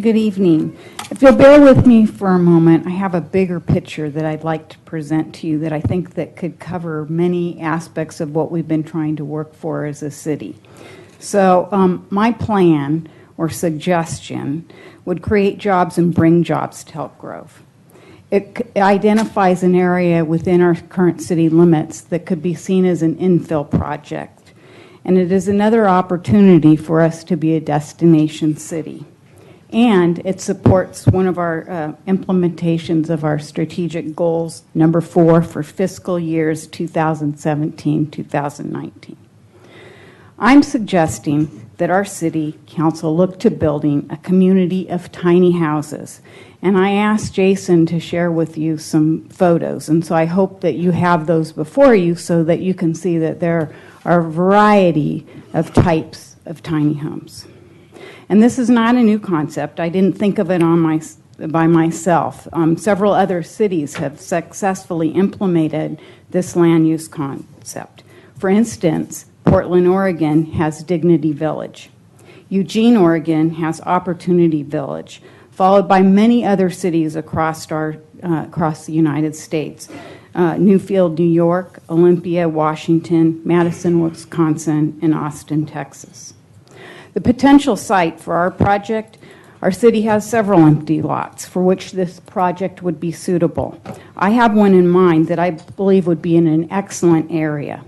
Good evening. If you'll bear with me for a moment, I have a bigger picture that I'd like to present to you that I think that could cover many aspects of what we've been trying to work for as a city. So my plan or suggestion would create jobs and bring jobs to Elk Grove. It identifies an area within our current city limits that could be seen as an infill project. And it is another opportunity for us to be a destination city. And it supports one of our implementations of our strategic goals, number 4, for fiscal years 2017-2019. I'm suggesting that our city council look to building a community of tiny houses. And I asked Jason to share with you some photos. And so I hope that you have those before you so that you can see that there are a variety of types of tiny homes. And this is not a new concept. I didn't think of it by myself. Several other cities have successfully implemented this land use concept. For instance, Portland, Oregon has Dignity Village. Eugene, Oregon has Opportunity Village, followed by many other cities across the United States. Newfield, New York, Olympia, Washington, Madison, Wisconsin, and Austin, Texas. The potential site for our project, our city has several empty lots for which this project would be suitable. I have one in mind that I believe would be in an excellent area.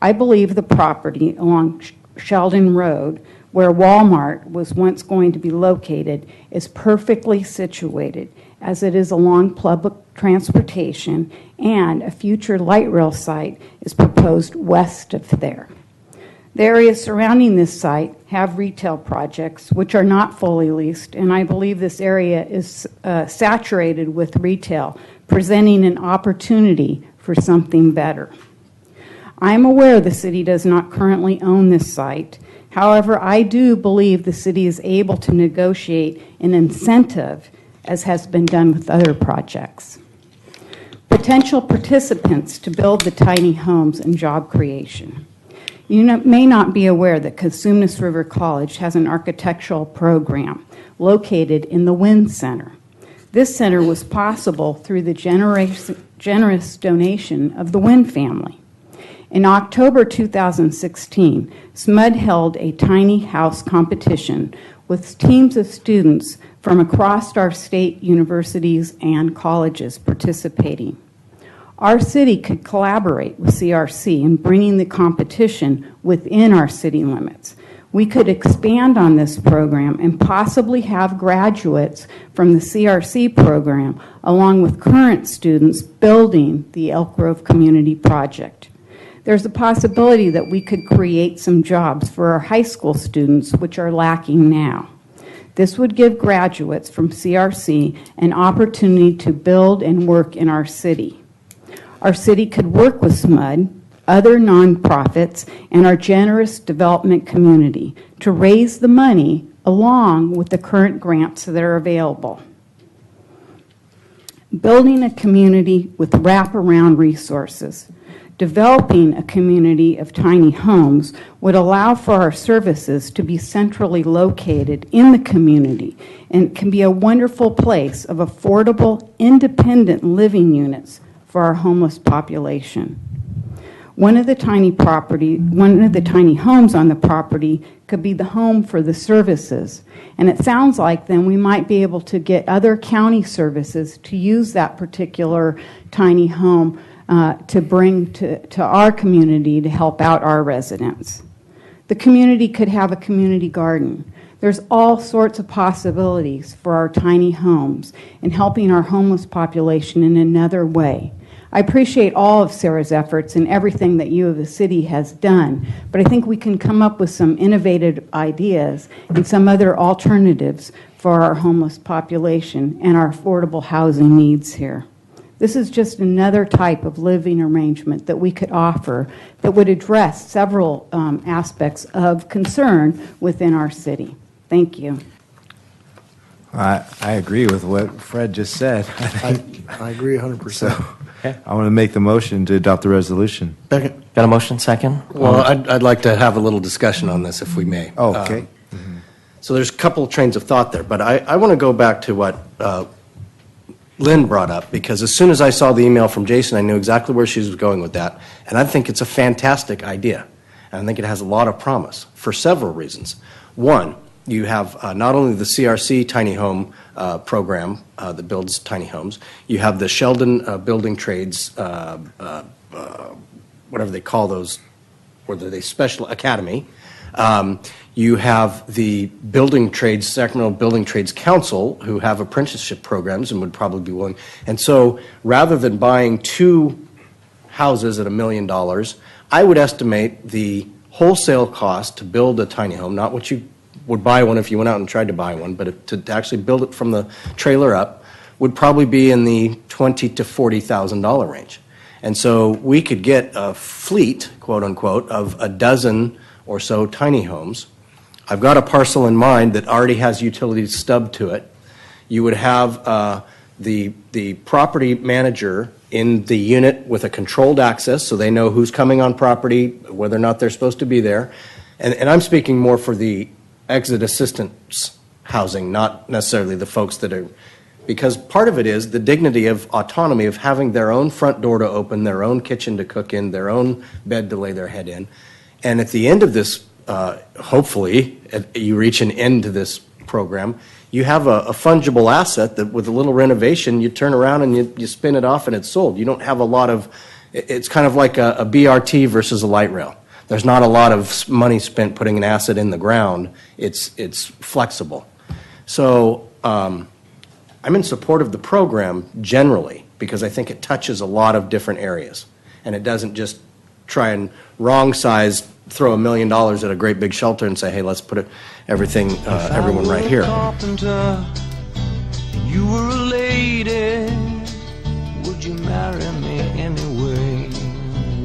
I believe the property along Sheldon Road, where Walmart was once going to be located, is perfectly situated as it is along public transportation, and a future light rail site is proposed west of there. The areas surrounding this site have retail projects which are not fully leased, and I believe this area is saturated with retail, presenting an opportunity for something better. I am aware the city does not currently own this site. However, I do believe the city is able to negotiate an incentive, as has been done with other projects. Potential participants to build the tiny homes and job creation. You may not be aware that Cosumnes River College has an architectural program located in the Wynn Center. This center was possible through the generous donation of the Wynn family. In October 2016, SMUD held a tiny house competition with teams of students from across our state universities and colleges participating. Our city could collaborate with CRC in bringing the competition within our city limits. We could expand on this program and possibly have graduates from the CRC program along with current students building the Elk Grove Community Project. There's a possibility that we could create some jobs for our high school students, which are lacking now. This would give graduates from CRC an opportunity to build and work in our city. Our city could work with SMUD, other nonprofits, and our generous development community to raise the money along with the current grants that are available. Building a community with wraparound resources. Developing a community of tiny homes would allow for our services to be centrally located in the community and can be a wonderful place of affordable, independent living units for our homeless population. One of the tiny homes on the property could be the home for the services. And it sounds like then we might be able to get other county services to use that particular tiny home to bring to our community to help out our residents. The community could have a community garden. There's all sorts of possibilities for our tiny homes and helping our homeless population in another way. I appreciate all of Sarah's efforts and everything that you of the city has done, but I think we can come up with some innovative ideas and some other alternatives for our homeless population and our affordable housing needs here. This is just another type of living arrangement that we could offer that would address several aspects of concern within our city. Thank you. I agree with what Fred just said. I agree 100%. So, I want to make the motion to adopt the resolution. Second. Got a motion, second? Well, I'd like to have a little discussion on this, if we may. Oh, okay. So there's a couple of trains of thought there, but I want to go back to what Lynn brought up, because as soon as I saw the email from Jason, I knew exactly where she was going with that, and I think it's a fantastic idea, and I think it has a lot of promise for several reasons. One, you have not only the CRC tiny home program that builds tiny homes, you have the Sheldon Building Trades, whatever they call those, whether they special academy. You have the Building Trades, Sacramento Building Trades Council, who have apprenticeship programs and would probably be willing. And so rather than buying 2 houses at $1 million, I would estimate the wholesale cost to build a tiny home, not what you would buy one if you went out and tried to buy one, but to actually build it from the trailer up, would probably be in the $20,000 to $40,000 range. And so we could get a fleet, quote unquote, of a dozen or so tiny homes. I've got a parcel in mind that already has utilities stubbed to it. You would have the property manager in the unit with a controlled access, so they know who's coming on property, whether or not they're supposed to be there. And I'm speaking more for the exit assistance housing, not necessarily the folks that are, because part of it is the dignity of autonomy of having their own front door to open, their own kitchen to cook in, their own bed to lay their head in. And at the end of this, hopefully, you reach an end to this program, you have a fungible asset that with a little renovation, you turn around and you spin it off and it's sold. You don't have a lot of, it's kind of like a BRT versus a light rail. There's not a lot of money spent putting an asset in the ground. It's flexible. So I'm in support of the program generally because I think it touches a lot of different areas. And it doesn't just try and wrong size, throw $1 million at a great big shelter and say, hey, let's put everyone right here. Carpenter, you were a lady, would you marry me anyway?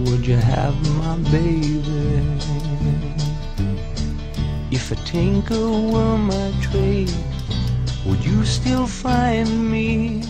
Would you have my baby? If a tinker were my trade, would you still find me